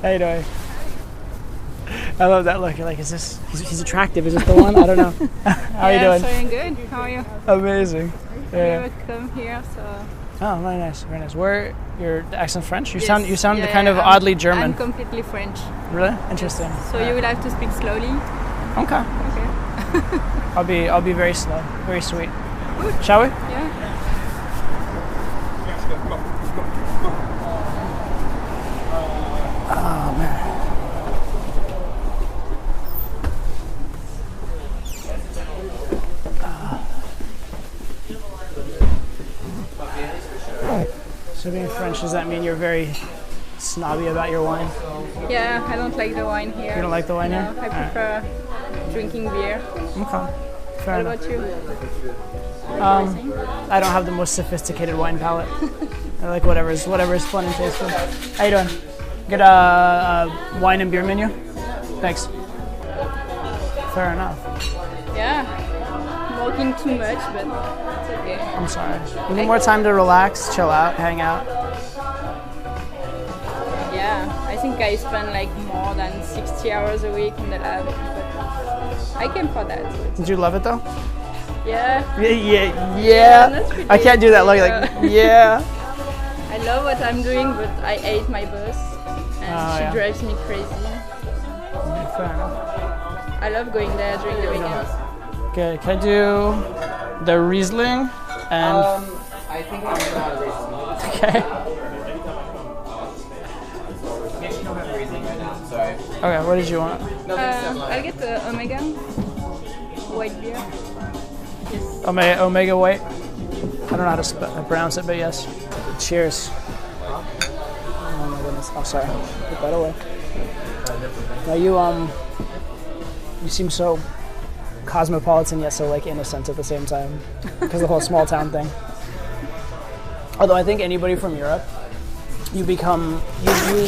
How you doing? I love that look. You're like, is this? He's attractive. Is this the one? I don't know. How are you doing? Yeah, good. How are you? Amazing. Yeah. Never come here, so. Oh, very nice, very nice. Where your accent French? You Yes. sound Yeah, kind of I'm- oddly German. I'm completely French. Really interesting. So you will have to speak slowly. Okay. Okay. I'll be very slow, very sweet. Shall we? Yeah. Oh man. So being French, does that mean you're very snobby about your wine? Yeah, I don't like the wine here. You don't like the wine here? No, I prefer drinking beer. Okay. Fair What enough. about you? I don't have the most sophisticated wine palate. I like whatever's fun and tasteful. How you doing? Get a wine and beer menu? Thanks. Fair enough. Yeah. I'm walking too much, but it's okay. I'm sorry. You need more time to relax, chill out, hang out. Yeah, I think I spend like more than 60 hours a week in the lab, but I came for that. So Did you love it though? yeah. Yeah. That's pretty I can't do that look like, yeah. I love what I'm doing, but I hate my boss, and she yeah. drives me crazy. Fair enough. I love going there during the weekends. Okay, can I do the Riesling and I think I'm not Riesling. okay. Actually, don't have Riesling right now. Sorry. Okay, what did you want? I'll get the Omega white beer. Yes. Omega White. I don't know how to pronounce it, but yes. Cheers. Oh my goodness. Oh, sorry. Put that away. Now you seem so cosmopolitan yet so like innocent at the same time, because the whole small town thing. Although I think anybody from Europe, you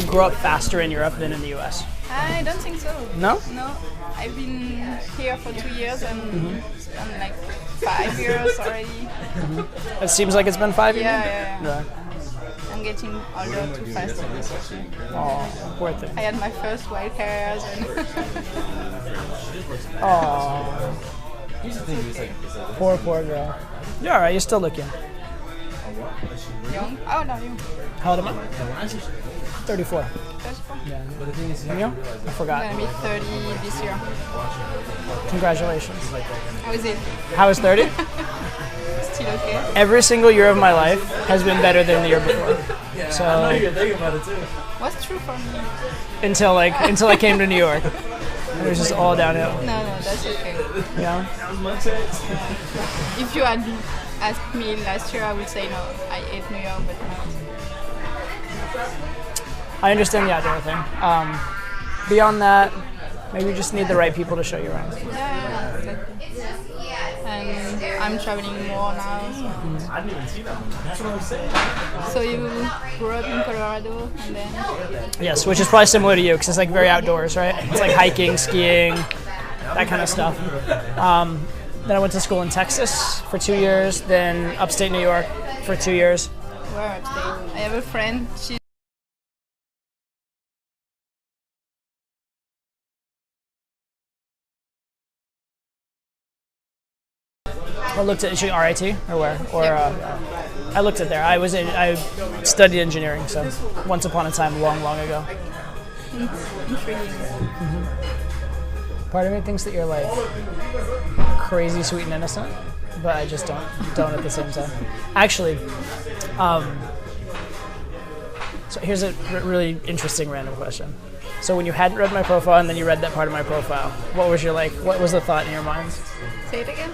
grow up faster in Europe than in the U.S. I don't think so. No? No, I've been here for 2 years and I'm like 5 years already. It seems like it's been 5 years. Yeah. I'm getting older too fast. Oh, poor thing. I had my first white hairs and Oh, poor girl. You're all right. You still look young. young. Oh, no, you. How old am I? 34. Yeah. And you? I I'm forgot. gonna be 30 this year. Congratulations. How is it? How is 30? Still okay? Every single year of my life has been better than the year before. So What's true for me? until I came to New York, it was just all downhill. No, that's okay. Yeah. If you had asked me last year, I would say no. I hate New York, but no. I understand the outdoor thing. Beyond that, maybe you just need the right people to show you around. Yeah, exactly. And I'm traveling more now. So you grew up in Colorado and then? Yes, which is probably similar to you because it's like very outdoors, right? It's like hiking, skiing, that kind of stuff. Then I went to school in Texas for 2 years, then upstate New York for 2 years. Where upstate? I have a friend. She's I looked at RIT or where? Or I looked at there. I studied engineering, so once upon a time, long ago. intriguing. Part of me thinks that you're like crazy sweet and innocent, but I just don't at the same time. Actually, so here's a really interesting random question. So when you hadn't read my profile and then you read that part of my profile, what was the thought in your mind? Say it again.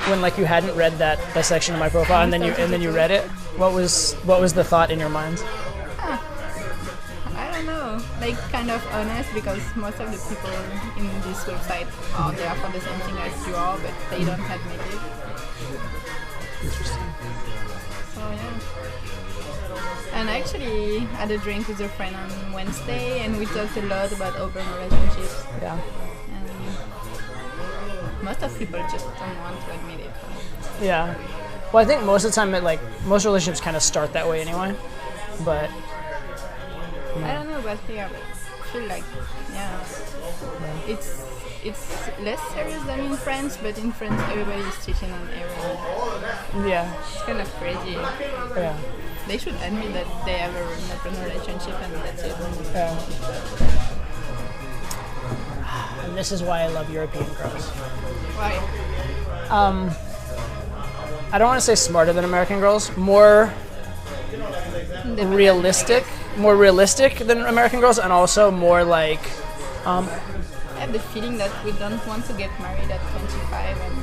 When like you hadn't read that section of my profile and then you read it, what was the thought in your mind? I don't know. Like kind of honest because most of the people in this website are there for the same thing as you are, but they don't admit it. Interesting. So yeah. And I actually had a drink with a friend on Wednesday and we talked a lot about open relationships. Yeah. And most of people just don't want to admit it. Yeah. Well, I think most of the time, most relationships kind of start that way anyway. But I don't know about here, but feel like, yeah, it's less serious than in France, but in France everybody is cheating on everyone. Yeah. It's kind of crazy. Yeah. They should admit that they have an open relationship and that's it. Yeah. And this is why I love European girls. Why? I don't want to say smarter than American girls, more realistic than American girls, and also more like. I have the feeling that we don't want to get married at 25 and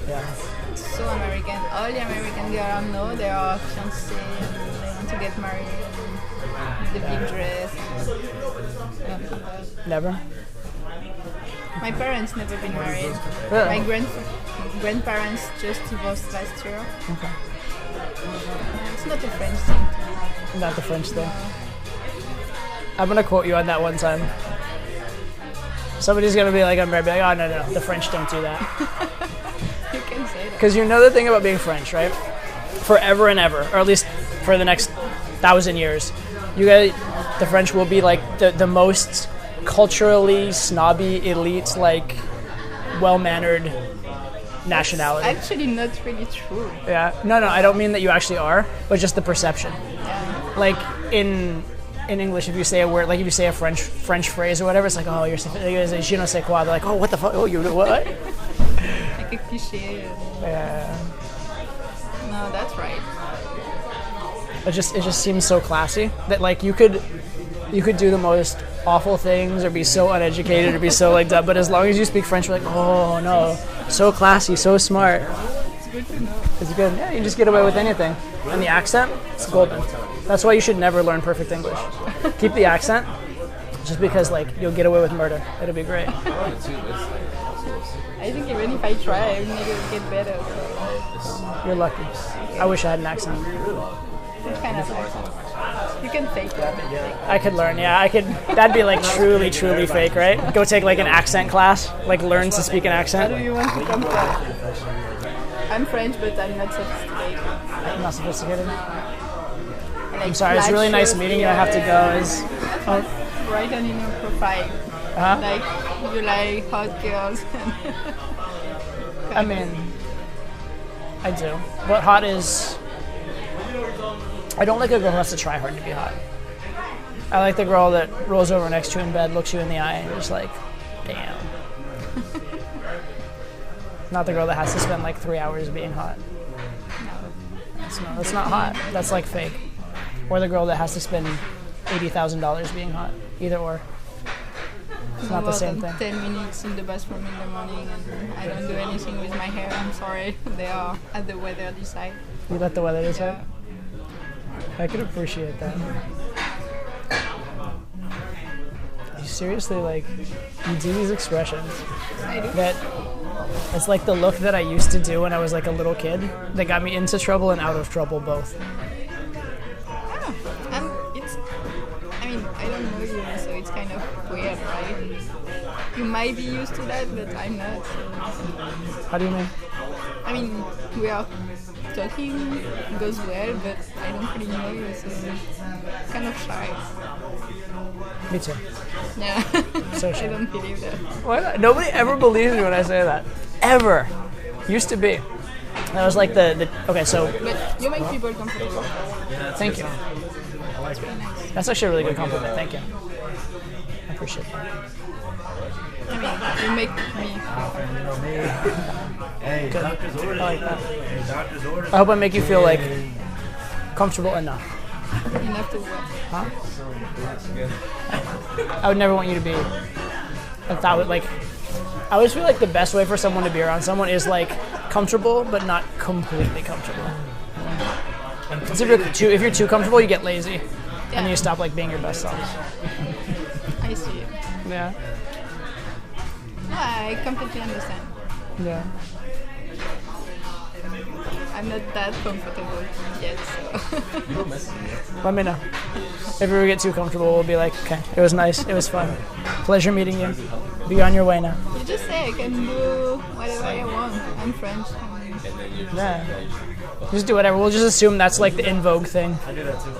Yeah. it's so American. All the American girls I know, they are fiancés and they want to get married and the big dress. Never. My parents never been married. Really? My grandparents just divorced last year. Okay. It's not a French thing. Not the French thing. I'm gonna quote you on that one time. Somebody's gonna be like, I'm married, be like, oh no, the French don't do that. You can say that. Because you know the thing about being French, right? Forever and ever, or at least for the next 1,000 years, you guys, the French will be like the most culturally snobby, elite, like well-mannered nationality. Actually, not really true. Yeah. No, I don't mean that you actually are, but just the perception. Yeah. Like in English, if you say a word, like if you say a French phrase or whatever, it's like, oh, you're je ne sais quoi. They're like, oh, what the fuck? Oh, you what? Like a cliché. Yeah. No, that's right. It just seems so classy that like you could do the most awful things or be so uneducated or be so like that, but as long as you speak French, you're like, oh no, so classy, so smart. It's good to know. It's good. Yeah, you just get away with anything. And the accent, it's golden. That's why you should never learn perfect English. Keep the accent, just because like you'll get away with murder. It'll be great. I think even if I try, I maybe it'll get better. So. You're lucky. I wish I had an accent. What kind of accent? You can fake it. I could learn, yeah. I could. That'd be like truly fake, right? Go take like an accent class, like learn to speak an How accent. do you want to come from? I'm French, but I'm not sophisticated. I'm not sophisticated. Like I'm sorry, it's really nice meeting you. I have to go. Write on in your profile. Like you like hot girls. I mean, I do. But hot is. I don't like a girl who has to try hard to be hot. I like the girl that rolls over next to you in bed, looks you in the eye, and just like, damn. Not the girl that has to spend like 3 hours being hot. That's not hot. That's like fake. Or the girl that has to spend $80,000 being hot. Either or. It's not the same thing. 10 minutes in the bathroom in the morning and I don't do anything with my hair. I'm sorry. They are at the weather decide. You let the weather decide? Yeah. I could appreciate that. You seriously, like, you do these expressions I do. that it's like the look that I used to do when I was like a little kid that got me into trouble and out of trouble both. I don't know you, so it's kind of weird, right? You might be used to that, but I'm not. So. How do you mean? I mean, we are talking, goes well, but I don't really know you, so kind of shy. Me too. Yeah. So shy. I don't believe that. Why not? Nobody ever believes me when I say that. Ever. Used to be. That was like the okay, so But you make people comfortable. thank you. That's really nice. That's actually a really good compliment. Thank you. I appreciate that. I mean, you make me. Good. I like that. I hope I make you feel like comfortable enough. Enough to work. Huh? I would never want you to be like that. Like, I always feel like the best way for someone to be around someone is like comfortable, but not completely comfortable. Because if you're too comfortable, you get lazy, and you stop like being your best self. I see. Yeah. No, I completely understand. Yeah. I'm not that comfortable yet, so. Let me know. If we ever get too comfortable, we'll be like, okay, it was nice, it was fun. Pleasure meeting you. Be on your way now. You just say I can do whatever I want. I'm French. Yeah. Just do whatever. We'll just assume that's like the in vogue thing. I do that too.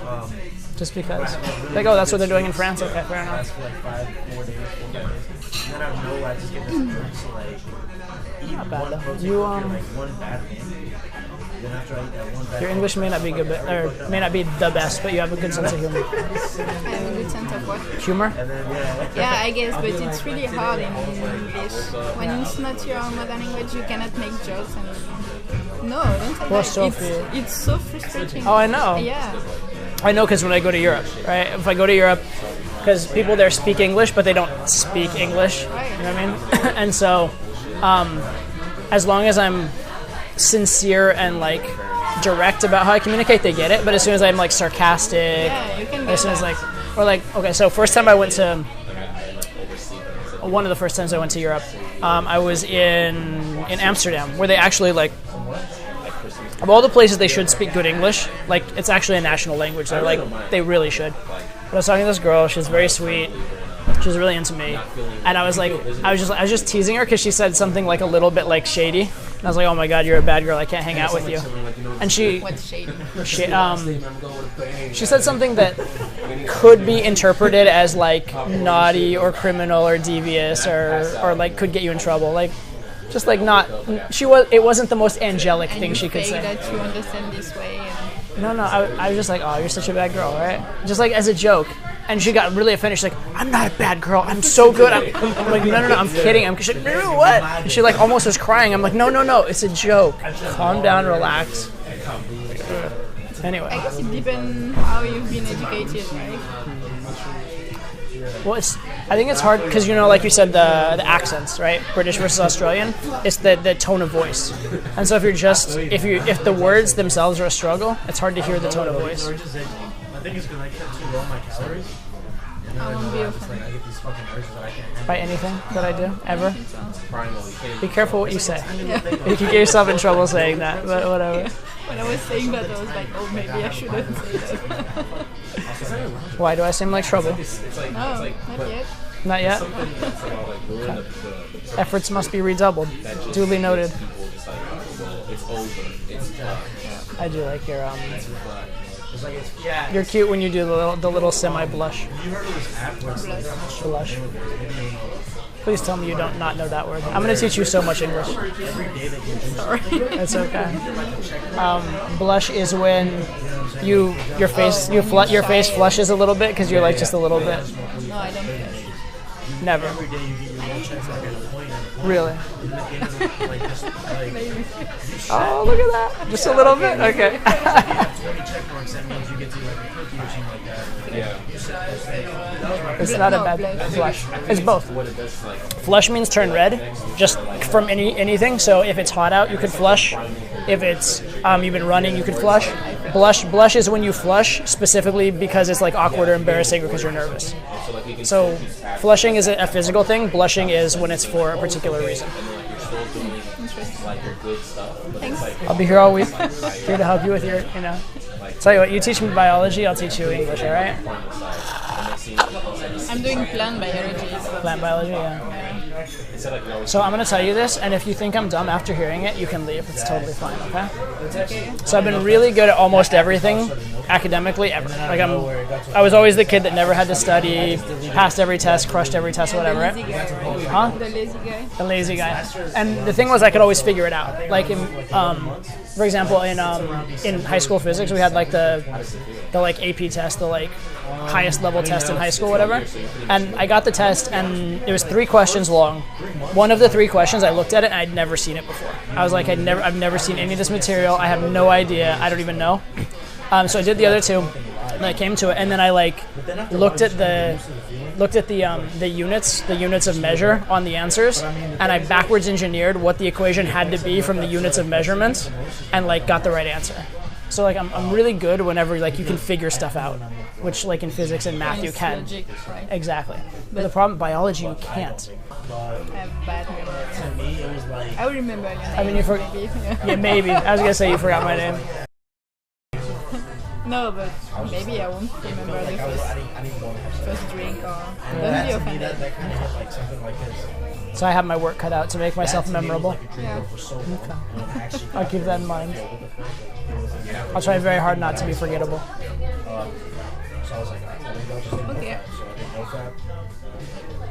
Just because. Like, oh, that's what they're doing in France? Okay, fair enough. For like 4 days. And then out of nowhere, I just get this urge to like eat Not bad, one though. protein You, or like one bad thing. Then after I eat that one bad Your English may not be good, or may not be the best, but you have a good sense of humor. I have a good sense of what? Humor? and then Yeah, I guess, but it's really hard in English. When it's not your mother language, you cannot make jokes and... No, don't say Well, that. Sophie. It's so frustrating. Oh, I know. Yeah. I know because when I go to Europe, right? If I go to Europe, because people there speak English, but they don't speak English. Right. You know what I mean? And so, as long as I'm sincere and like direct about how I communicate, they get it. But as soon as I'm like sarcastic, Yeah, you can get as soon as that. like, or like, okay, so first time I went to, one of the first times I went to Europe, I was in Amsterdam, where they actually like, of all the places they should speak good English, like it's actually a national language. They're like, they really should. But I was talking to this girl. She's very sweet. She was really into me, and I was like, I was just teasing her because she said something like a little bit like shady. And I was like, oh my god, you're a bad girl. I can't hang out with you. And she What's shade? she said something that could be interpreted as like naughty or criminal or devious or like could get you in trouble. Like, just like not. It wasn't the most angelic thing she could say. That you understand this way. And No, I was just like, oh, you're such a bad girl, right? Just like as a joke. And she got really offended. She's like, I'm not a bad girl. I'm so good. I'm like, no, I'm kidding. She's like, what? And she like almost was crying. I'm like, no, it's a joke. Calm down, relax. Anyway. I guess it depends how you've been educated, right? Well, I think it's hard because, you know, like you said, the accents, right? British versus Australian. It's the tone of voice. And so if the words themselves are a struggle, it's hard to hear the tone of voice. I think it's because I kept too low my calories. And then I won't be I just, offended. I get these fucking urges that I can't handle. By anything that I do, ever. So. Be careful what you say. You could get yourself in trouble saying that, but whatever. When I was saying that, I was like, oh, maybe I shouldn't say that. Why do I seem like trouble? No, not yet. Not yet? Efforts must be redoubled. Duly noted. I do like your You're cute when you do the little semi blush. Blush. Please tell me you don't not know that word. I'm gonna teach you so much English. Sorry. That's okay. Blush is when your face flushes a little bit because you're like just a little bit. No, I don't flush. Never. Really? Maybe. Oh, look at that. Just a little bit? Okay. It's not a bad flush. It's both. Flush means turn red, just from anything. So if it's hot out, you could flush. If it's you've been running, you could flush. Blush is when you flush specifically because it's like awkward or embarrassing or because you're nervous. So flushing is a physical thing. Blushing is when it's for a particular reason. Thanks. I'll be here all week, here to help you with your, Tell you what, you teach me biology, I'll teach you English, all right? I'm doing plant biology. Plant biology, yeah. So I'm going to tell you this, and if you think I'm dumb after hearing it, you can leave. It's totally fine, okay? Okay. So I've been really good at almost everything academically ever. Like I was always the kid that never had to study, passed every test, crushed every test, whatever, right? Huh? The lazy guy. The lazy guy. And the thing was, I could always figure it out. Like, for example, in high school physics, we had like the like AP test, the like highest level test in high school, whatever. And I got the test, and it was 3 questions long. One of the 3 questions, I looked at it, and I'd never seen it before. I was like, I've never seen any of this material. I have no idea. I don't even know. So I did the other 2, and I came to it, and then I like looked at the units of measure on the answers, and I backwards engineered what the equation had to be from the units of measurements, and like got the right answer. So like I'm really good whenever like you can figure stuff out, which like in physics and math you can. Logic, right? Exactly. But the problem, biology, you can't. I have bad memory. I will remember your name. I mean, maybe. yeah, maybe. I was gonna say you forgot my name. No, but maybe I won't remember the first drink or don't be offended. So I have my work cut out to make myself memorable. Yeah. Okay. I'll keep that in mind. I'll try very hard not to be forgettable. So I was like, maybe I'll just do no Okay. fap. So I did no fap.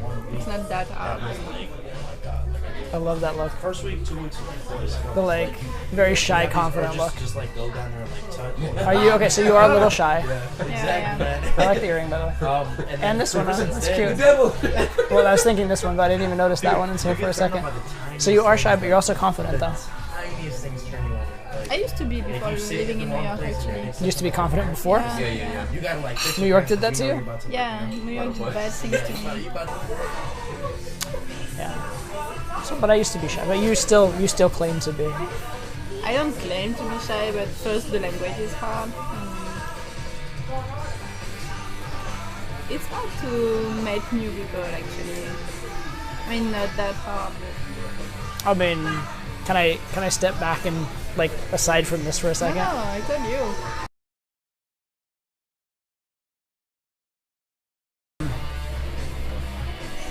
1 week. It's not that hard. That was like, oh my god. Like, I love that look. first week, 2 weeks before this. The like very shy, confident look. Just like go down there and like touch. Are you okay? So you are a little shy. Yeah. I like the earring, by the way. And this one, huh? That's cute. Devil. Well, I was thinking this one, but I didn't even notice that one until for a second. So you are shy, but you're also confident, though. Tiniest things turn you on. I used to be before living in New York, actually. You used to be confident before. Yeah. You gotta like. New York did that to you? Yeah, New York did bad things to me. Yeah. So, but I used to be shy, but you still claim to be. I don't claim to be shy, but first the language is hard. It's hard to meet new people, actually. I mean, not that hard. I mean, can I step back and like aside from this for a second? No, I told you.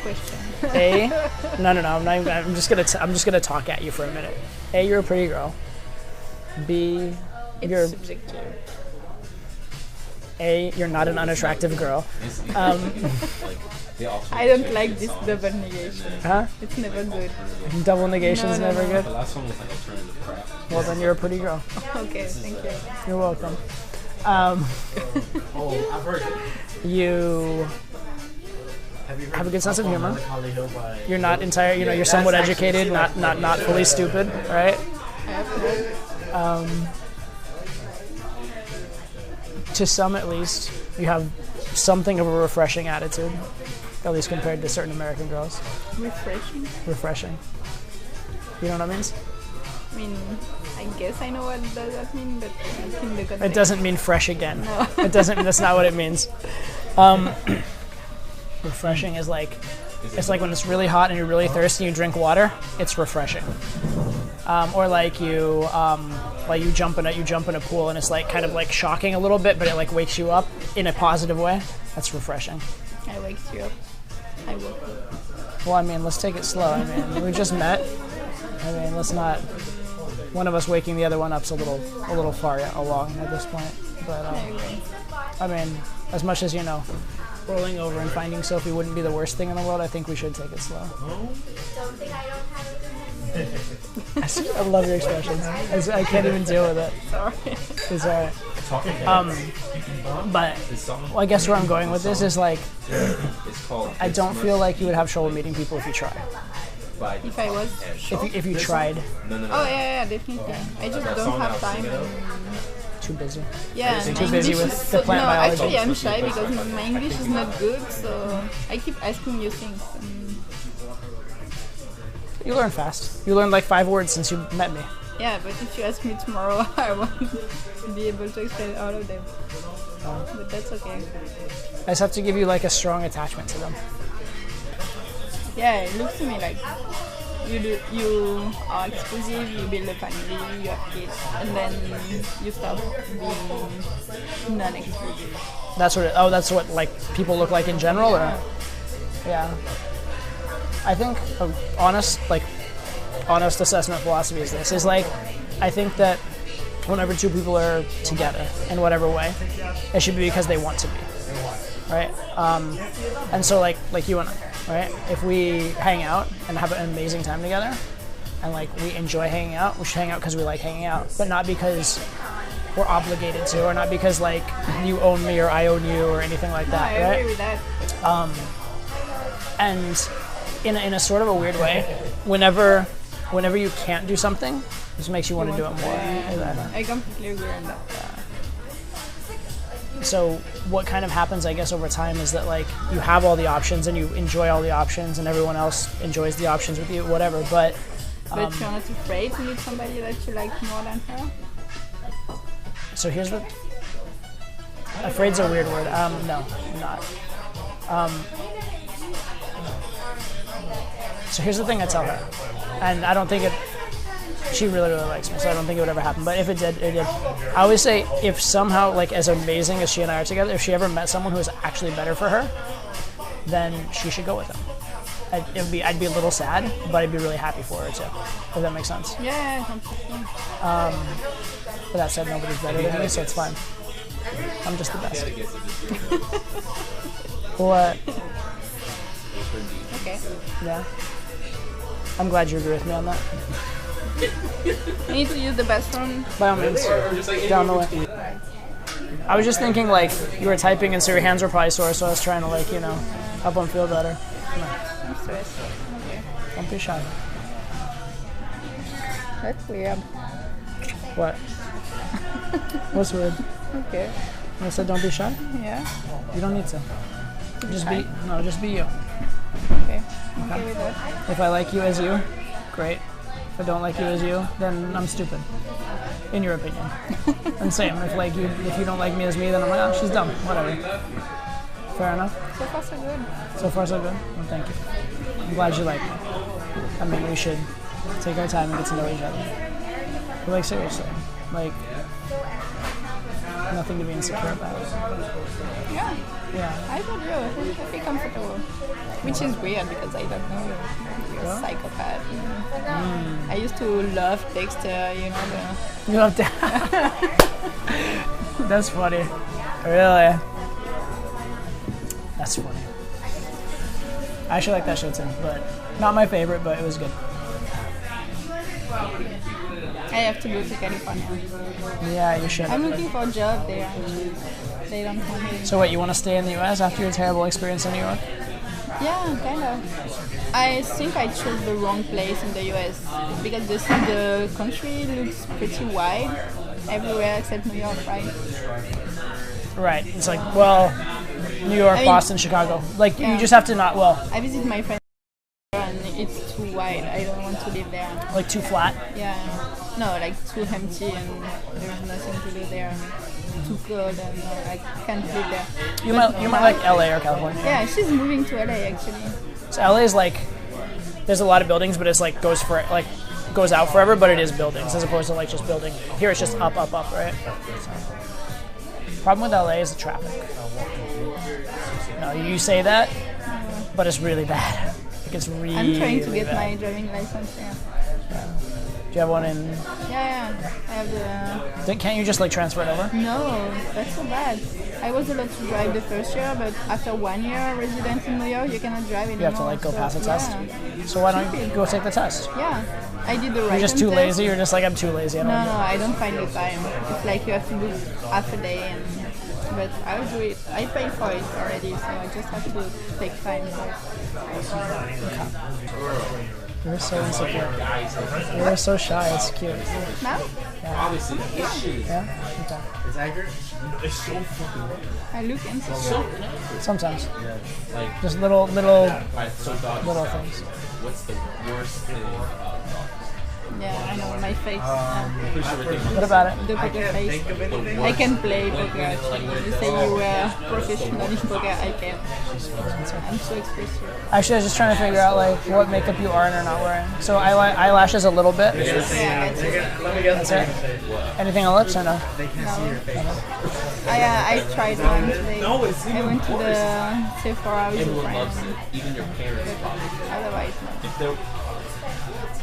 Question. No. I'm just gonna talk at you for a minute. A, you're a pretty girl. B, you're It's subjective. A, you're not an unattractive girl. I don't like this double negation. Huh? It's never good. Double negation's No, never good. The last one was like alternative crap. Well, then you're a pretty girl. Okay, thank you. You're welcome. Oh, I've heard it. You Have you heard have a good sense of Up on humor. Melancholy Hill by- You're not entire. You know, you're somewhat That's actually- educated, not fully stupid, right? I have heard. To some, at least, you have something of a refreshing attitude, at least compared to certain American girls. Refreshing. Refreshing. You know what I mean? I mean, I guess I know what does that mean, but I think the context. It doesn't mean fresh again. No. It doesn't. That's not what it means. Refreshing is like, it's like when it's really hot and you're really thirsty, you drink water. It's refreshing. Or like you jump in a pool and it's like kind of like shocking a little bit, but it like wakes you up in a positive way. That's refreshing. I wakes you up. I woke up. Well, I mean, let's take it slow. I mean, we just met. I mean, let's not. One of us waking the other one up's a little far along at this point. But I agree. I mean, as much as you know, rolling over and finding Sophie wouldn't be the worst thing in the world. I think we should take it slow. I love your expressions. I can't even deal with it. Sorry. It's alright. But well, I guess where I'm going with this is like, It's called. I don't feel like you would have trouble meeting people if you tried. If I was. If you tried. No. Oh yeah, definitely. I just don't have time. Too busy. Yeah, and Too my busy English with is the plant no, biology. actually I'm shy because my English is not good, so I keep asking you things. You learn fast. You learned like 5 words since you met me. Yeah, but if you ask me tomorrow, I won't be able to explain all of them. But that's okay. I just have to give you like a strong attachment to them. Yeah, it looks to me like you are exclusive, you build a family, you have kids, and then you stop being non-exclusive. That's what like people look like in general, or yeah. I think honest assessment philosophy is this: is like, I think that whenever two people are together in whatever way, it should be because they want to be, right? And so like you and I, right? If we hang out and have an amazing time together, and like we enjoy hanging out, we should hang out because we like hanging out, but not because we're obligated to, or not because like you own me or I own you or anything like that, I right? agree with that. And in a sort of a weird way, whenever you can't do something, it just makes you want to do it more. I completely agree on that. So what kind of happens, I guess, over time is that like you have all the options and you enjoy all the options, and everyone else enjoys the options with you, whatever. But But you're not afraid to meet somebody that you like more than her? so here's what. Afraid's a weird word. No, I'm not. So here's the thing I tell her, and I don't think it. She really likes me, so I don't think it would ever happen. But if it did, it did. I always say, if somehow, like as amazing as she and I are together, if she ever met someone who was actually better for her, then she should go with him. I'd be a little sad, but I'd be really happy for her too. If that makes sense. Yeah, completely. But that said, nobody's better than me, so it's fine. I'm just the best. What? Okay. Yeah. I'm glad you agree with me on that. I need to use the bathroom. By all means, down the way. I was just thinking like you were typing and so your hands were probably sore, so I was trying to like, you know, help them feel better. Come on. I'm stressed. Okay. Don't be shy. That's weird. What? What's weird? Okay. I said don't be shy? Yeah. You don't need to. Just shy? just be you. Okay. I'm okay with that. If I like you as you, great. If I don't like you as you, then I'm stupid. In your opinion. And same, if you don't like me as me, then I'm like, oh, she's dumb. Whatever. Fair enough? So far, so good. So far, so good? Well, thank you. I'm glad you like me. I mean, we should take our time and get to know each other. But like, seriously. Like, nothing to be insecure about. Yeah. Yeah. I don't know. I feel comfortable. Which is weird because I don't know. You're a psychopath. You know? I used to love Dexter, you know. You love to. That's funny. Really? That's funny. I actually like that show too, but not my favorite, but it was good. I have to go to California. Yeah, you should. I'm looking for a job there. They don't want me. So what, you want to stay in the US after your terrible experience in New York? Yeah, kind of. I think I chose the wrong place in the US because the country looks pretty wide everywhere except New York, right? Right. It's like, well, New York, I mean, Boston, Chicago. Like, yeah. you just have to not, well, I visit my friends and it's too wide. I don't want to live there. like too flat. Yeah. No, like too empty and there's nothing to do there. Too cold and I can't live there. You might like LA or California. Yeah, she's moving to LA actually. So LA is like, there's a lot of buildings, but it's like goes out forever, but it is buildings as opposed to like just building. Here it's just up, right? So. Problem with LA is the traffic. No, you say that, but it's really bad. Like it's really. I'm trying to get bad. my driving license there. Do you have one in? Yeah. I have the. Can't you just like transfer it over? No, that's so bad. I was allowed to drive the first year, but after 1 year resident in New York, you cannot drive anymore. You have to like go pass a test. Yeah. So why don't you go take the test? Yeah, I did the right. You're just too lazy. You're just like, I'm too lazy. I don't No, I don't find the time. It's like you have to do half a day, but I'll do it. I paid for it already, so I just have to take time. You're so insecure. You're so shy. It's cute. Now? Obviously, Yeah? Okay. It's accurate? It's so fucking. I look insecure. Sometimes. like, Just little alright, so dogs. things. What's the worst thing about dogs? Yeah, I know, my face. Pretty sure everything. What about it? The poker face. Think of anything? I can play poker actually. You say you were professional in poker, I can. I'm so expressive. Actually, I was just trying to figure out like what makeup you are and are not wearing. So eyelashes a little bit. Yeah, that's it. Let me guess. That's it. Anything on lips or no? They can't see your face. I tried one today. I went to the Sephora with a Everyone loves friend. it, even your parents. Otherwise, no.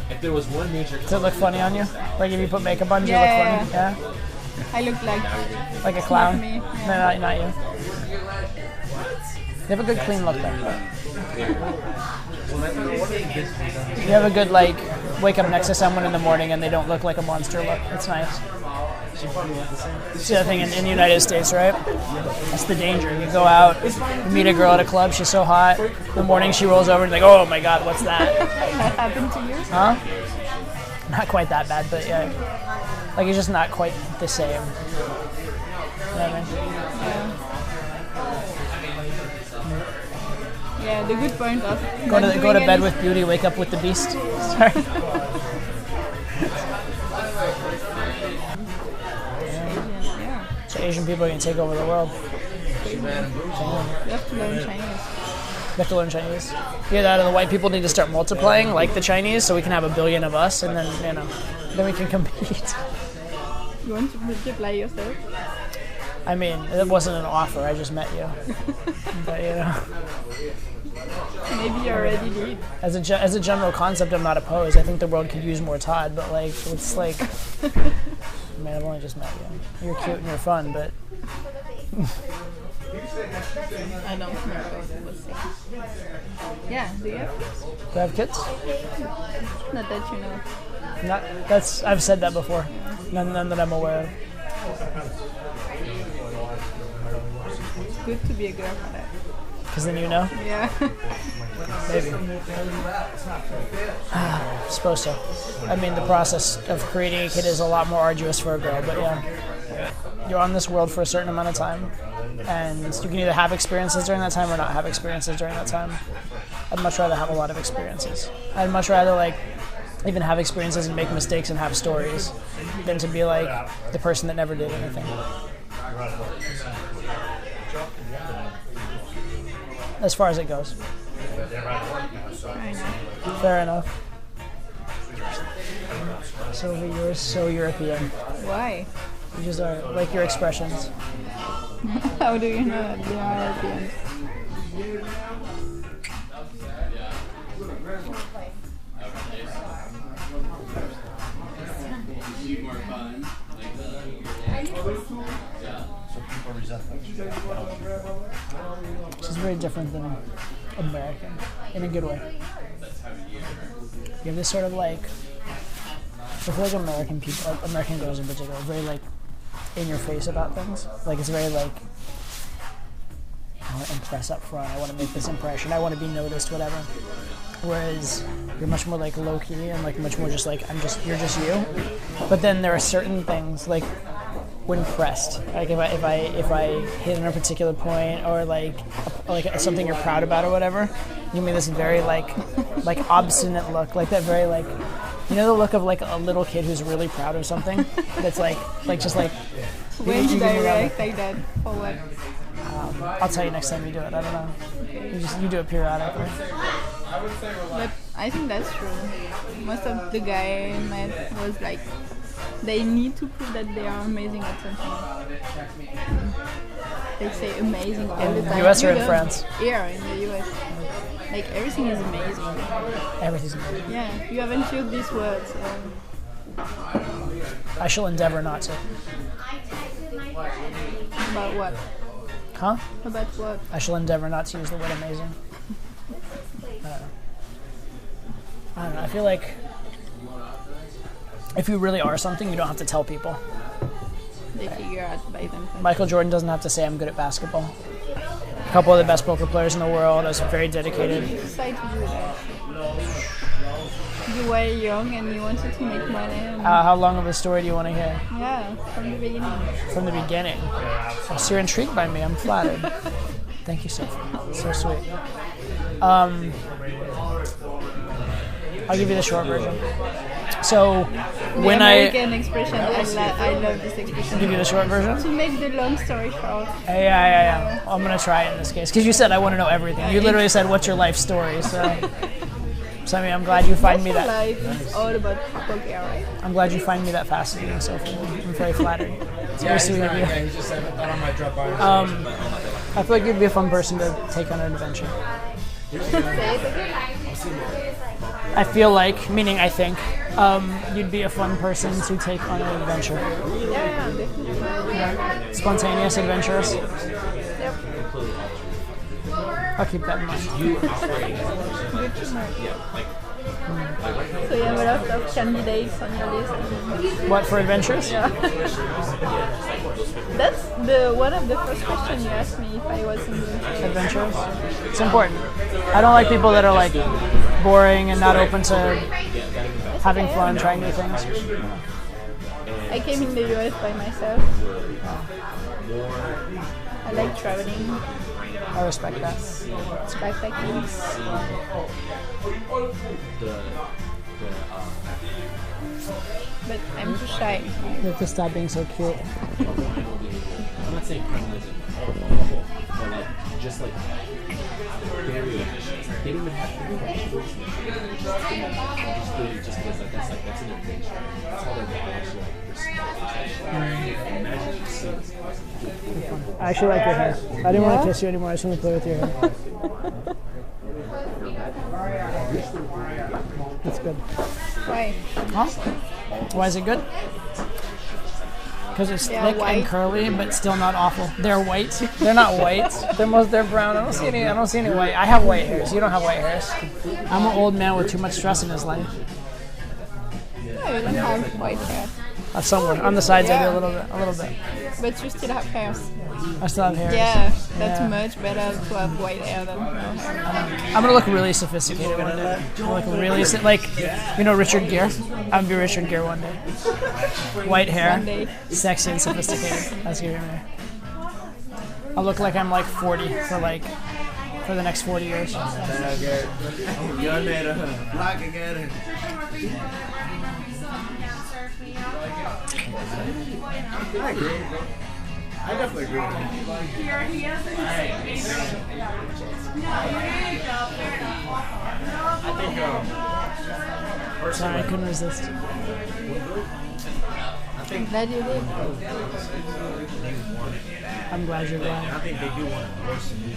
If there was one major Does it look funny on you? Like if you put makeup on, do you Yeah, look funny? Yeah. I look like Like a clown? me, No, not you. You have a good clean look though. You have a good like wake up next to someone in the morning and they don't look like a monster look. It's nice. It's the other thing in the United States, right? That's the danger. You go out, you meet a girl at a club, she's so hot. In the morning she rolls over and you're like, oh my god, what's that? That happened to you? Huh? Not quite that bad, but yeah. Like it's just not quite the same. You know what I mean? Yeah, the good point of Go to bed with beauty, wake up with the beast. Sorry. Yeah, So Asian people are gonna take over the world. you have to learn Chinese. We have to learn Chinese. Yeah, that and the white people need to start multiplying like the Chinese, so we can have 1 billion of us, and then then we can compete. You want to multiply yourself? I mean, it wasn't an offer. I just met you. But Maybe you already did. as a general concept, I'm not opposed. I think the world could use more Todd, but like it's like mean, I've only just met you. You're cute and you're fun, but I don't know what it was saying. Yeah, do you have kids? do I have kids? Not that you know. Not that's I've said that before. None that I'm aware of. It's good to be a girl for that. Because then you know. Yeah. Maybe. Supposed to. I mean, the process of creating a kid is a lot more arduous for a girl, but yeah. You're on this world for a certain amount of time, and you can either have experiences during that time or not have experiences during that time. I'd much rather have a lot of experiences. I'd much rather, like, even have experiences and make mistakes and have stories than to be, like, the person that never did anything. As far as it goes. Fair enough. So you're so European. Why? You just are, like your expressions. How do you know that they are European? Which is very different than American, in a good way. You have this sort of like, I feel like American people, like American girls in particular, are very like in your face about things. Like it's very like, I want to impress up front, I want to make this impression, I want to be noticed, whatever. Whereas you're much more like low key and like much more just like you're just you. But then there are certain things like when pressed, like if I hit on a particular point or like something you're proud about or whatever, you give me this very like obstinate look, like that very like, you know, the look of like a little kid who's really proud of something. That's like just like. When did I react like that? For what? I'll tell you next time you do it. I don't know. You do it periodically. But I think that's true. Most of the guy I met was like, they need to prove that they are amazing at something. They say amazing all the time. US or in France? Yeah, in the US. Like everything is amazing. Everything's amazing. Yeah, you haven't used these words. I shall endeavor not to. About what? Huh? About what? I shall endeavor not to use the word amazing. I don't know. I feel like if you really are something, you don't have to tell people. They figure out by themselves. Michael Jordan doesn't have to say I'm good at basketball. A couple of the best poker players in the world. I was very dedicated. You decided to do that. You were young and you wanted to make money. And How long of a story do you want to hear? yeah, from the beginning. From the beginning. So you're intrigued by me. I'm flattered. Thank you, Sophie. So sweet. I'll give you the short version. So when American expression, I love this expression. give you the short version. To make the long story short. Yeah. I'm gonna try it in this case because you said I want to know everything. You literally said what's your life story. So I mean, I'm glad you find me that. Life is all about poker, right? I'm glad you find me that fascinating, Sophie. I'm very flattered. It's very sweet of you. I feel like you'd be a fun person to take on an adventure. I feel like, meaning I think, you'd be a fun person to take on an adventure. Yeah, definitely. Spontaneous, adventurous. Yep. I'll keep that in mind. Good to know. So you have a lot of candidates on your list. What, for adventures? Yeah. That's one of the first questions you asked me if I was single. Adventures? It's important. I don't like people that are like boring and not open to having fun, trying new things. I came in the US by myself. I like traveling. I respect that. It's backpacking. But I'm too shy. You have to stop being so cute. I'm not saying criminalism, but like just like very they don't even have to be just because like that's an adventure. That's how they're actually like respect. Imagine just seeing this person. I actually like your hair. I didn't want to kiss you anymore. I just want to play with your hair. That's good. Why? Huh? Why is it good? Because it's They are thick and white. curly, but still not awful. They're white. They're not white. They're brown. I don't see any white. I have white hairs. You don't have white hairs. I'm an old man with too much stress in his life. No, you don't have white hair. Somewhere on the sides, I do Yeah. a little bit. But you still have hairs. I still have hairs. Yeah, that's Yeah. much better to have white hair than no hair. I'm gonna look really sophisticated one day. Like really, Richard Gere. I'm gonna be Richard Gere one day. White hair, One day. sexy and sophisticated. That's gonna be me. I'll look like I'm like 40 for the next 40 years. I agree. I definitely agree with you. Sorry, I couldn't resist. I'm glad you did. I'm glad you're glad. I think they do want it worse than you.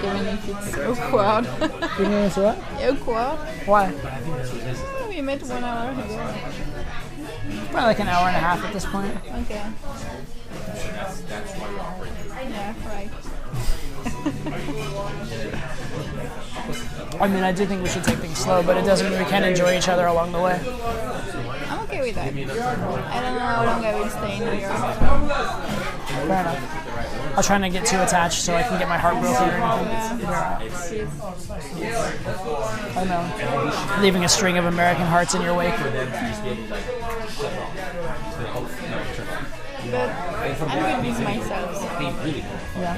Even if it's awkward. You know what's what? Awkward. Why? We met 1 hour ago. Probably like an hour and a half at this point. Okay. Yeah, right. I mean, I do think we should take things slow, but it doesn't mean we can't enjoy each other along the way. I'm okay with that. I don't know how long I will stay in New York. Fair enough. I'll try not to get too attached so I can get my heart broken or anything. Yeah. I know. Leaving a string of American hearts in your wake. But I'm good with myself. Yeah.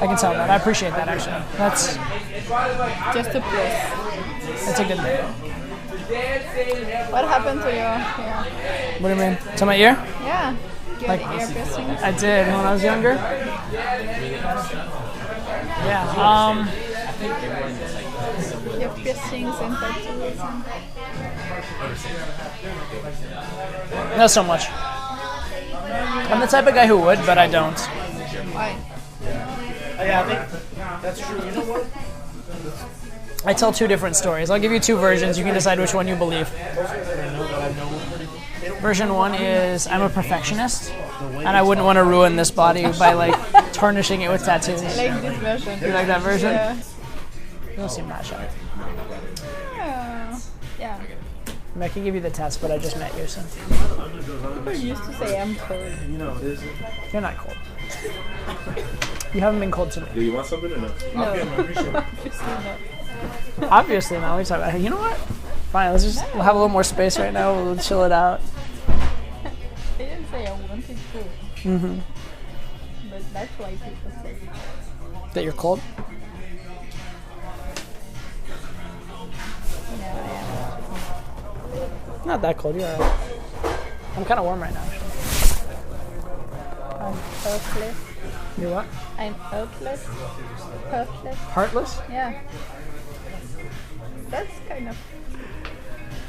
I can tell that. I appreciate that actually. That's Just a plus. a good thing. What happened to your hair? What do you mean? To my ear? Yeah. You had Like- ear piercings? I did when I was younger. Yeah. You have piercings and tattoos. Not so much. I'm the type of guy who would, but I don't. Why? Yeah, I think that's true. You know what? I tell two different stories. I'll give you two versions. You can decide which one you believe. Version one is I'm a perfectionist, and I wouldn't want to ruin this body by like tarnishing it with tattoos. I like this version. You like that version? Yeah. You don't seem that shy. Yeah. I mean, I can give you the test, but I just met you, so People used to say I'm cold. you're not cold. You haven't been cold to me. Do you want something or no? No, obviously not. Obviously, now we talk about. You know what? Fine. We'll have a little more space right now. We'll chill it out. I didn't say I wanted to. Mm-hmm. But that's why people say. That you're cold. No, I am. Not that cold. You're alright. I'm kind of warm right now. Actually. I'm heartless. You're what? I'm heartless. Heartless. Heartless? Yeah. That's kind of.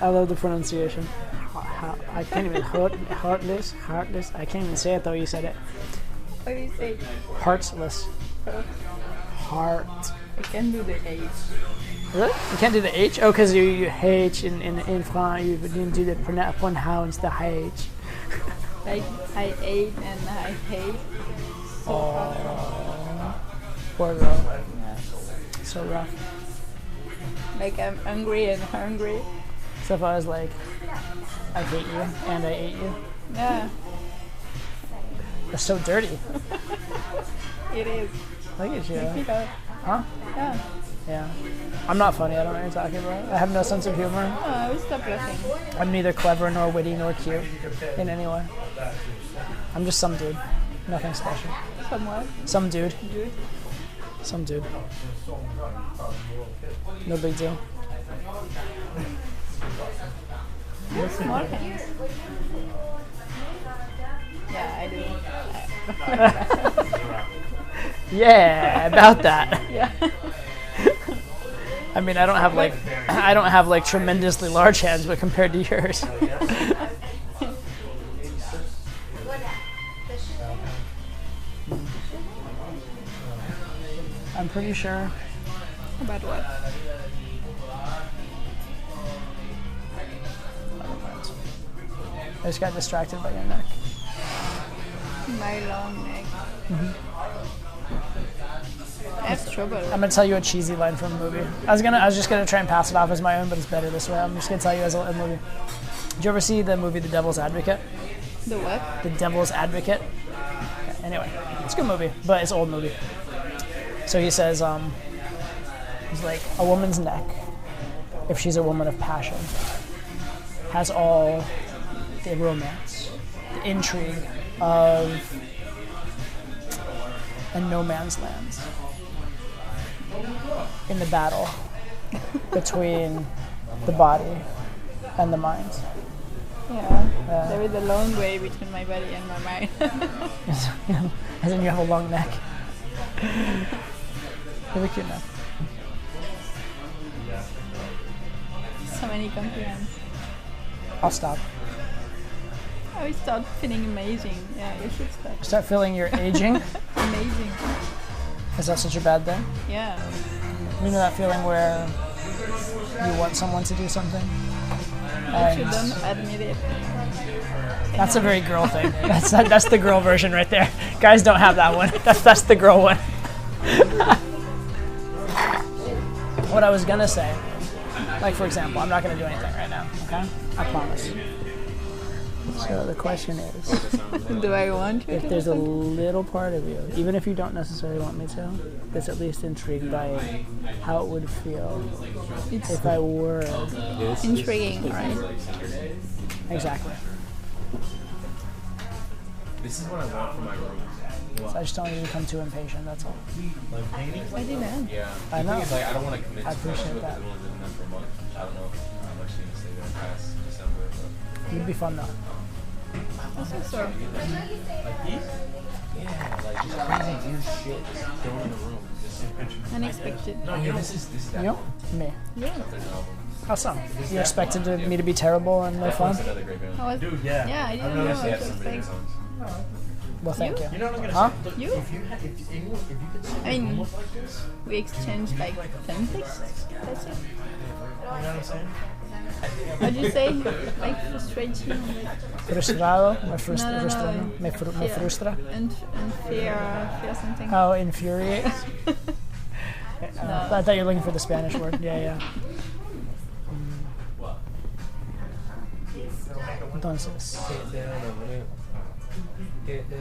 I love the pronunciation. I can't even heartless. I can't even say it though. You said it. What do you say? Heartless. Heart. I can do the H. Really? You can't do the H? Oh, because you H in France. You didn't do the pronounce the H. Like I ate and I hate. Oh, poor girl. Yeah. So rough. Like I'm hungry and hungry. So if I was like, I hate you and I ate you, Yeah, that's so dirty. it is. Look at you. Because, Huh? yeah. Yeah. I'm not funny. I don't know what you're talking about. I have no sense of humor. Oh, I will stop laughing. I'm neither clever nor witty nor cute in any way. I'm just some dude. Nothing special. Somewhat. Some dude. Good. Some dude. No big deal. You have small hands. Yeah, I do. Yeah, about that. Yeah. I mean, I don't have like tremendously large hands, but compared to yours. I'm pretty sure. About what? I just got distracted by your neck. My long neck. I have trouble. I'm gonna tell you a cheesy line from a movie. I was just gonna try and pass it off as my own, but it's better this way. I'm just gonna tell you as a movie. Did you ever see the movie The Devil's Advocate? The what? The Devil's Advocate. Anyway, it's a good movie, but it's an old movie. So he says, he's like, a woman's neck, if she's a woman of passion, has all the romance, the intrigue of a no man's land in the battle between the body and the mind. Yeah. There is a long way between my body and my mind. As in you have a long neck. You have a cute neck. So many compliments. I'll stop. I start feeling amazing. Yeah, you should stop. Start feeling you're aging. Amazing. Is that such a bad thing? Yeah. You know that feeling where you want someone to do something? If you don't admit it. That's a very girl thing. That's the girl version right there. Guys don't have that one. That's the girl one. What I was gonna say, like for example, I'm not gonna do anything right now, okay? I promise. So the question is, Do I want you if to? there's a little part of you, even if you don't necessarily want me to, that's at least intrigued by how it would feel if I were. Intriguing, right? Exactly. This is what I want for my room. So I just don't want you to become too impatient, that's all. Like painting? I didn't. Yeah. I know. The thing is, like, I don't want to commit I too much appreciate to it that. because I've only been there for a month. I don't know how much you're going to stay there past December. But You'd be fun though. I think so. like these? Yeah, like just crazy weird shit just thrown in the room. Just, Unexpected. no, yeah, this is that You? one. Me. Yeah. There's an album. How so? You expected me to be terrible and no That fun? one's another great band. I was, Dude, yeah. yeah, I didn't I've know. noticed I They was have just some really like, good songs. Well, thank you. You know what I'm gonna Huh? say? Look, You? if you could see I mean, homework like this, we exchanged like 10 texts. That's it. you know what I'm saying? What did you say? Like frustrating? Frustrado? Me No, frustrado? no. Me frustra? And fear something. Oh, infuriate? No. I thought you were looking for the Spanish word. Yeah. Entonces,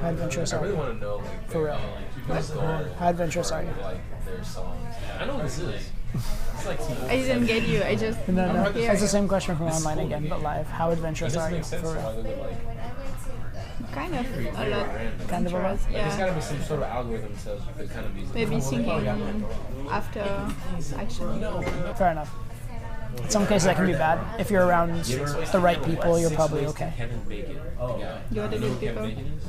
how adventurous I are really you? want to know, like, For real. who's going How adventurous are you? like their songs. I know what this is. It's like I didn't get you. I just No. hear It's the you. same question from This is online cool. again, but live. How It adventurous doesn't are you? make sense For why real. they would like. Kind of a lot. Kind of a lot. Adventurous, Like, there's yeah. gotta be some sort of algorithm to kind of be. Maybe thinking after action. Fair enough. In some cases, that can be bad. If you're around the right people, you're probably okay. Kevin Bacon. Oh, yeah. You're the good people.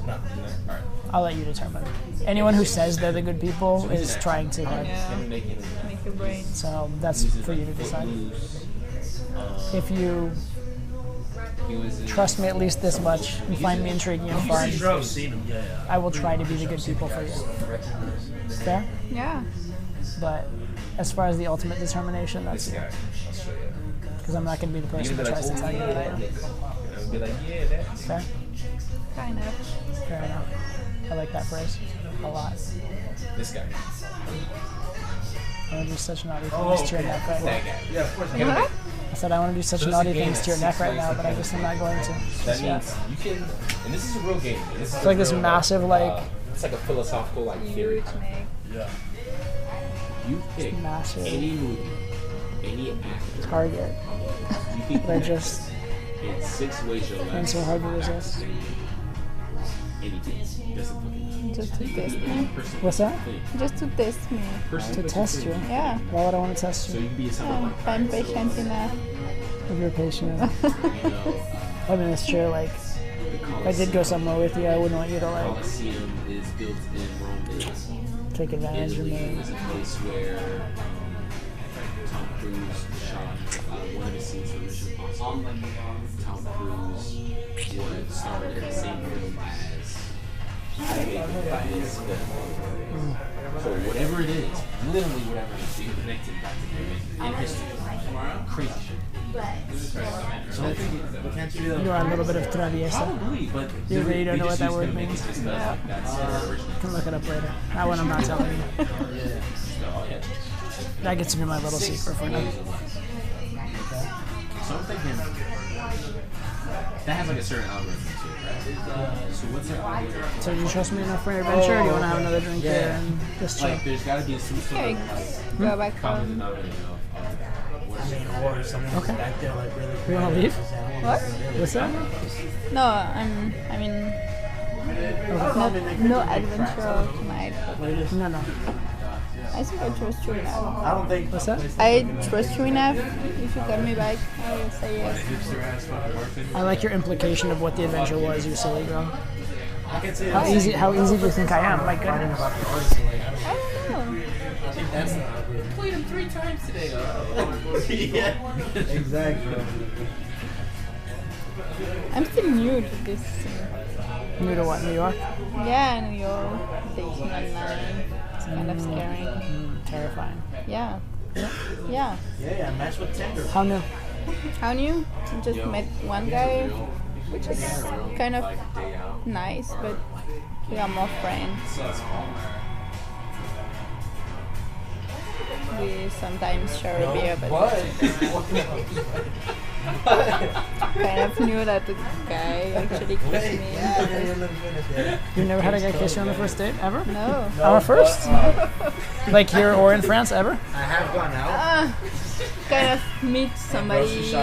Alright. I'll let you determine. Anyone who says they're the good people is trying too hard. Yeah. Kevin Bacon. Make your brain. So that's for you to decide. If you He was in, trust me at least this much and find me intriguing and fun, Pretty sure I've seen him. Yeah. I will try to be the good people for you. Fair? Yeah. But as far as the ultimate determination, that's this you. guy. I'll show you. Because I'm not going to be the person You're that gonna be tries like, to oh, tell you that I yeah, am. and I would be like, yeah, that's. Fair? Kind of. Fair enough. I like that phrase a lot. This guy. I want to do such naughty things to your neck right That now. guy. Yeah, of course. What? I said I want to do such So this is naughty a game things to your that neck right takes now, place but I just am not going to. That Just yet. means you can, and this is a real game. This is It's like this real, massive, like, it's like a philosophical like theory. Huge neck. Yeah. You pick massive. any movie, any actor. target You pick that I just in 6 ways you'll been laugh. so hard to resist. Anything. Just a fucking Just to test me. person. What's that? Just to test me. Person To test you? Yeah. Why would I want to test So you? you can be something like If I'm patient enough. If you're patient. you know, I mean, it's true. Like, if I did go somewhere with you, I wouldn't want you to like Colosseum is built in Rome days. take advantage of Italy me. was a place where Tom Cruise shot one of the scenes from Mission Impossible. Tom Cruise was starred in the same film as his film. So whatever it is, literally whatever is connected back to in history. Crazy shit. So I think what can't you do that? You're on a little bit of traviesa. Probably, but You really don't they know what just that use word to make means. it just like that's their original. You can look it up later. That one I'm not telling you. Yeah. Oh yeah. That gets to be my little secret for now. So I'm thinking that has like a certain algorithm to it, right? So what's their algorithm? So do you trust me enough for your adventure, or do you want to have another drink here and just chill? Like there's got to be some sort Okay, of go back common home. denominator of what is it? Or someone's Okay. back there like really You want to leave? What? What's that? No, I mean, no adventure tonight. But No, no. I think I trust you enough. I don't think What's that? I trust you enough. If you call me back, I will say yes. Hipster ass fucking bartender. I like your implication of what the adventure was, you silly girl. I can say How easy do you think I am? My goodness. about the artist. Like, I don't know. That's played him 3 times today. yeah, exactly. I'm still new to this. New to what, New York? Yeah, New York, dating online. It's kind of scary. Terrifying. Yeah. Yeah. Yeah, match with Tinder. How new? How new? I just met one guy, which is kind of nice, but we are more friends. We sometimes share a beer, but kind of knew that the guy actually kissed me. You never had a guy kiss you on the first date, ever? No. On a first? Like here or in France, ever? I have gone out. Kind of meet somebody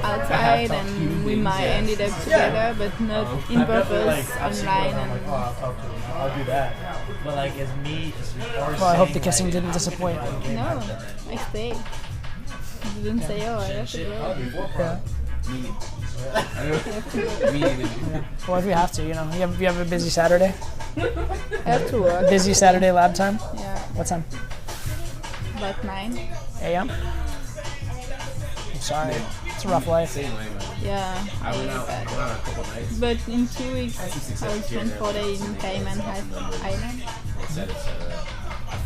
outside and we might ended up together, but not in purpose online. And I'll talk to him. I'll do that. But like, as me, Well, I hope the kissing didn't disappoint. no, I stayed. You didn't say, oh, I have to go. Yeah. Me neither. Well, if you have to, you know. You have a busy Saturday? I have to work. Busy Saturday lab time? Yeah, What time? about 9. a.m.? I'm sorry. It's a rough life. Same way, man. Yeah, I went out bad. a couple nights. But in 2 weeks, I will spend 4 days in Cayman Island.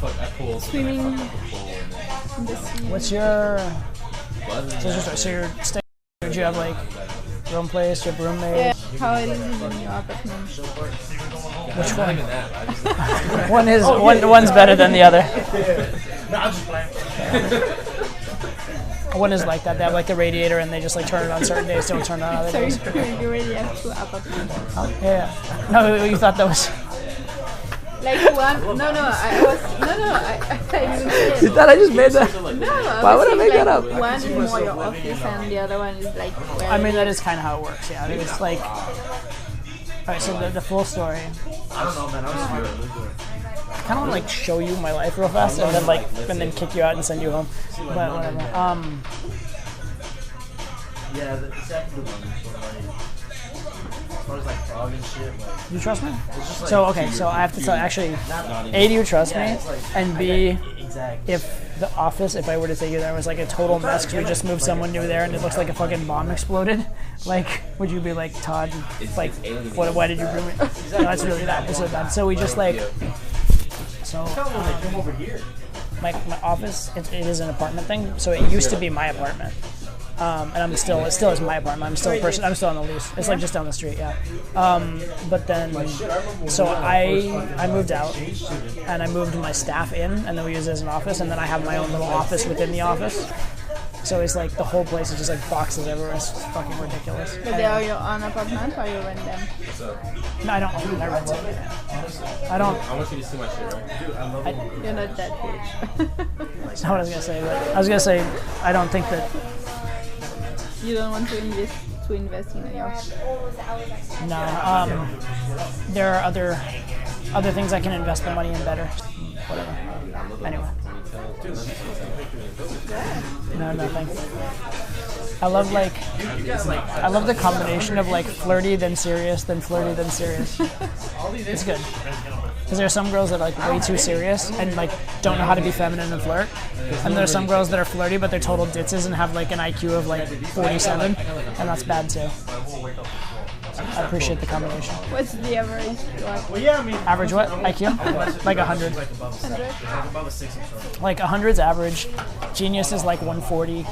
I pulled Swimming and then in the sea. What's your... buzzing. So you're staying... Did you have, like, your own place, your roommate? Yeah, how it is in your apartment. Which Not one? even that. I just One's better than the other. No, I'm just playing. One is like that. They have like the radiator and they just like turn it on certain days, don't turn it on other So days. you already have 2 apartments. Oh, yeah. No, you thought that was... Like one, I didn't say it. You thought I just made that? No, Why would I make that like up? One is more your office and the other one is like where I mean, that is kind of how it works, yeah. It's like... Alright, so the full story. I don't know, man. I'm just good. I kind of want to like show you my life real fast and then kick you out and send you home. But whatever. Yeah, the second one. As far as like dog and shit, like. You trust me? It's just like So, okay, so I have to tell, actually, A, do you trust me? it's like- And B, Exactly. if the office, if I were to take you there, was like a total mess because we just moved someone new there and it looks like a fucking bomb exploded, like, would you be like, Todd, like, why did you bring me? No, that's really that. It's so bad. So we just like, so Come over here. my office, it is an apartment thing. So it used to be my apartment. And it still is my apartment. I'm still a person. I'm still on the lease. It's like just down the street, yeah. But then, so I moved out, and I moved my staff in, and then we use it as an office, and then I have my own little office within the office. So it's like the whole place is just like boxes everywhere. It's fucking ridiculous. But they are your own apartment or you rent them? No, I don't own it. I rent it. I don't. I want you to see my shit, right? You're not that rich. That's not what I was gonna say. But I was gonna say I don't think that. You don't want to invest in New York. No. There are other things I can invest the money in better. Whatever. Anyway. No, nothing. I love the combination of like flirty then serious then flirty then serious. It's good. Because there are some girls that are like way too serious and like don't know how to be feminine and flirt. And there are some girls that are flirty but they're total ditzes and have like an IQ of like 47, and that's bad too. I appreciate the combination. What's the average? What? Well, yeah, I mean, Average what? IQ? Like 100. like above a 6. Like above a 6, I'm sure. Like 100's average. Genius is like 140.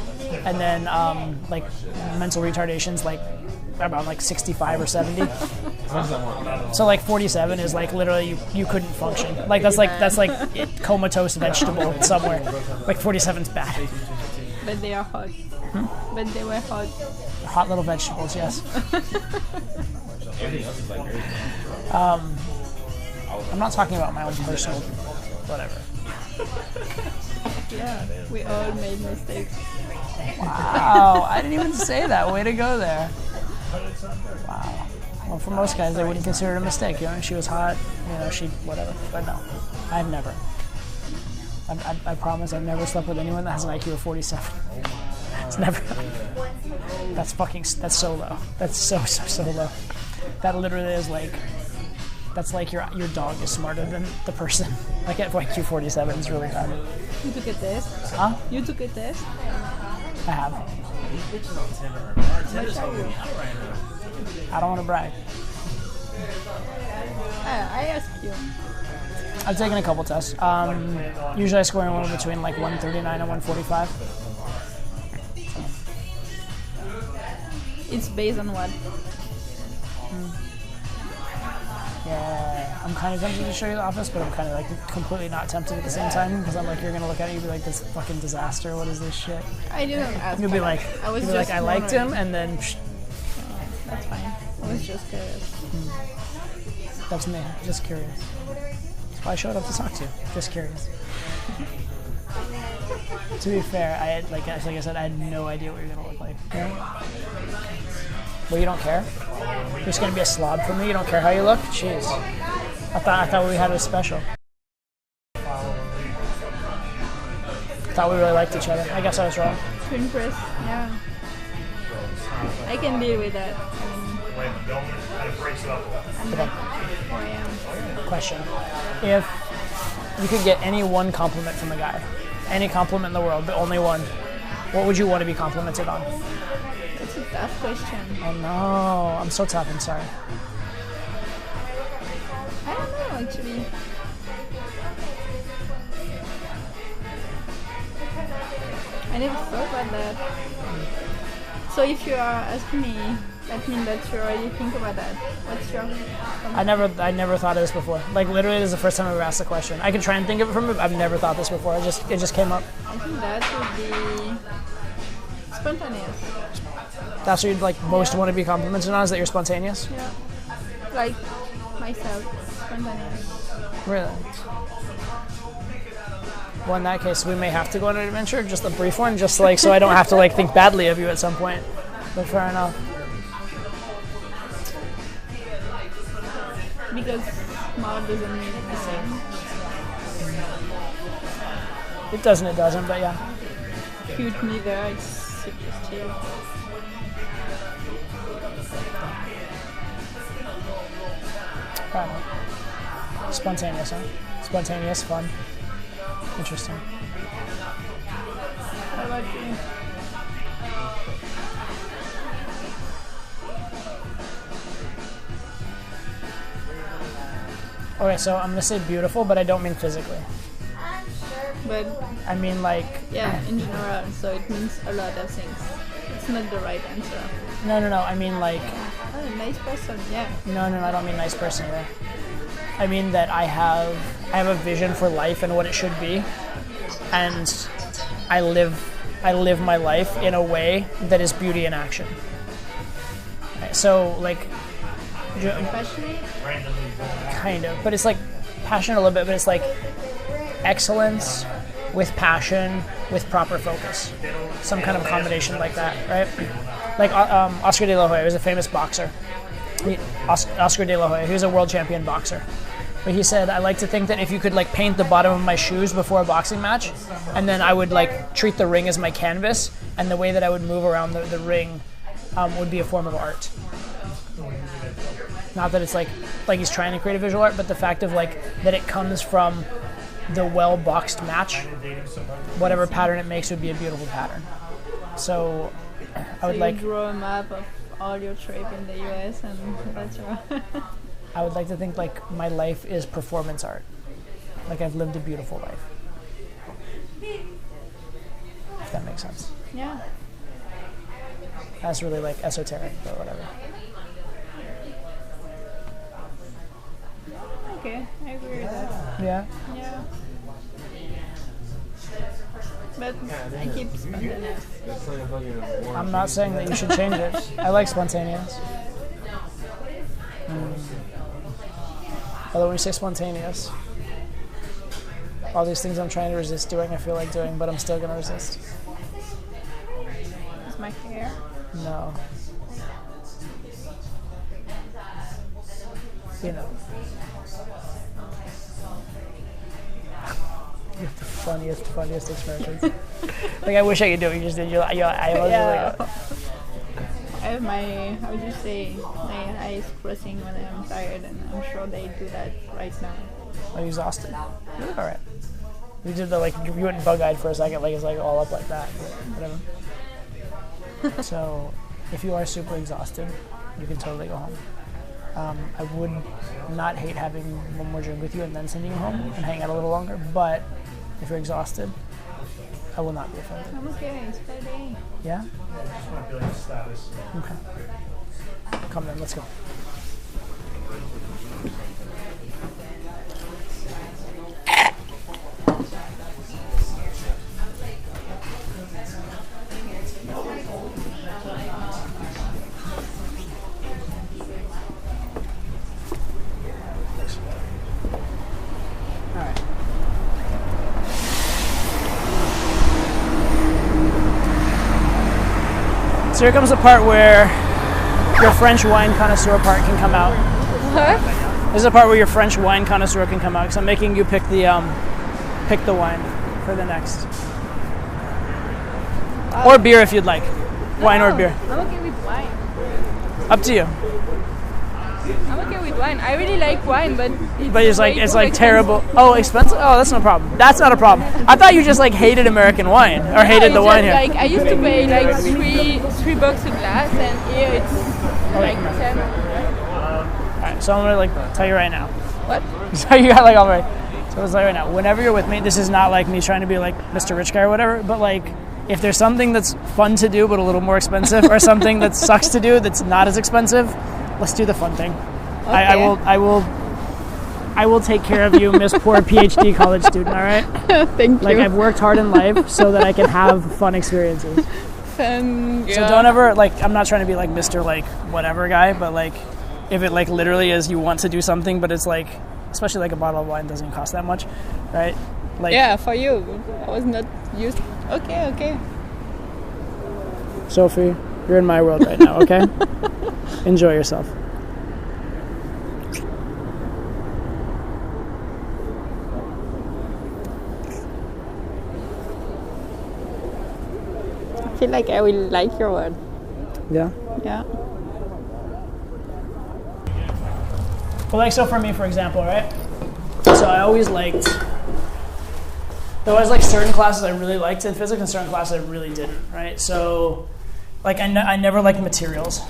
And then like mental retardation's like about like 65 or 70. So like 47 is like literally you couldn't function. Like that's like comatose vegetable somewhere. Like 47's bad. But they are hot. But they were hot. Hot little vegetables, yes. I'm not talking about my own personal whatever. Yeah, we all made mistakes. Wow, I didn't even say that. Way to go there. Wow. Well, for most guys, they wouldn't consider it a mistake. You know, she was hot. You know, she whatever. But no, I've never. I promise I've never slept with anyone that has an IQ of 47. It's never. That's so low. That's so low. That literally is like. That's like your dog is smarter than the person. Like at IQ 47 is really bad. You took a test? Huh? You took a test? I have. Tinder's helping me out right now. I don't want to brag. I asked you. I've taken a couple tests. Usually I score anywhere between like 139 and 145. It's based on what? Yeah, I'm kind of tempted to show you the office, but I'm kind of like completely not tempted at the same time because I'm like, you're gonna look at it, you'll be like, this fucking disaster. What is this shit? I didn't ask. You'll be like, I liked him, and then That's fine. I was just curious. that's me, just curious. That's why I showed up to talk to you, just curious. To be fair, I had like I said, I had no idea what you were gonna look like. You know? Well, you don't care? You're just gonna be a slob for me? You don't care how you look? Jeez. I thought what we had was special. I thought we really liked each other. I guess I was wrong. To impress, yeah. I can deal with that. I'm like, who I am. Question. If you could get any one compliment from a guy, any compliment in the world, but only one, what would you want to be complimented on? That's a tough question. Oh no, I'm so tough, I'm sorry. I don't know, actually. I never thought about that. So if you are asking me, that means that you already think about that. What's your... I never thought of this before. Like literally, this is the first time I've ever asked the question. I could try and think of it from it, but I've never thought this before. It just came up. I think that would be spontaneous. That's what you'd like most want to be complimented on, is that you're spontaneous? Yeah. Like myself, spontaneous. Really? Well, in that case, we may have to go on an adventure, just a brief one, just like so I don't have to like think badly of you at some point. But fair enough. Because smart doesn't mean the same. It doesn't, but yeah. Cute neither, it's super chill. Fair enough. Spontaneous, huh? Spontaneous, fun. Interesting. How about you? Okay, so I'm gonna say beautiful, but I don't mean physically. But I mean like yeah, in general, so it means a lot of things. It's not the right answer. no. I mean like Oh, nice person, yeah. no. I don't mean nice person either. I mean that I have a vision for life and what it should be, and I live my life in a way that is beauty in action. Okay, so like Passionate? kind of, but it's like passionate a little bit, but it's like excellence with passion with proper focus, some kind of combination like that, right? Like Oscar De La Hoya was a famous boxer. Oscar De La Hoya, he was a world champion boxer. But he said, I like to think that if you could like paint the bottom of my shoes before a boxing match, and then I would like treat the ring as my canvas, and the way that I would move around the ring would be a form of art. Not that it's like he's trying to create a visual art, but the fact of like that it comes from the well-boxed match, whatever pattern it makes would be a beautiful pattern. So I would So like you draw a map of all your trip in the US and that's right. I would like to think like my life is performance art. Like I've lived a beautiful life. If that makes sense. Yeah. That's really like esoteric, but whatever. Okay, I agree with that. Yeah. Yeah. But I keep spontaneous. I'm not saying that you should change it. I like spontaneous. Although when you say spontaneous, all these things I'm trying to resist doing, I feel like doing, but I'm still going to resist. Is my hair? No. You know. You have the funniest expressions. Like I wish I could do it. You just did. I was Yeah. like, I have my, how would you say, my eyes crossing when I'm tired, and I'm sure they do that right now. are you exhausted? You look alright. You did the like you went bug-eyed for a second, like it's like all up like that. But whatever. So, if you are super exhausted, you can totally go home. I would not hate having one more drink with you and then sending you home and hang out a little longer. But if you're exhausted, I will not be offended. I'm okay, it's Friday. Yeah? I just want to feel like status. Okay. Come then, let's go. Alright. So here comes the part where your French wine connoisseur part can come out. What? This is the part where your French wine connoisseur can come out, because I'm making you pick the wine for the next. Or beer if you'd like. Wine or beer. I'm okay with wine. Up to you. I'm okay with wine. I really like wine, but But way it's too like expensive. terrible. Oh, expensive? Oh, that's no problem. That's not a problem. I thought you just like hated American wine or hated No, the it's wine just here. like I used to pay like $3 a glass, and here it's like 10. Alright, so I'm gonna like tell you right now. What? So you got like all right. So let's tell you right now. Whenever you're with me, this is not like me trying to be like Mr. Rich Guy or whatever, but like if there's something that's fun to do but a little more expensive, or something that sucks to do that's not as expensive, let's do the fun thing. I will take care of you, Miss Poor PhD college student. All right. Thank Like you. I've worked hard in life so that I can have fun experiences. Yeah. So don't ever like. I'm not trying to be like Mr. like whatever guy, but like if it like literally is you want to do something, but it's like especially like a bottle of wine doesn't cost that much, right? Like Yeah, for you. I was not used. Okay. Sophie, you're in my world right now. Okay. Enjoy yourself. I feel like I will like your word. Yeah. Yeah. Well, like, so for me, for example, right? So I always liked, there was like certain classes I really liked in physics and certain classes I really didn't, right? So, like, I never liked materials.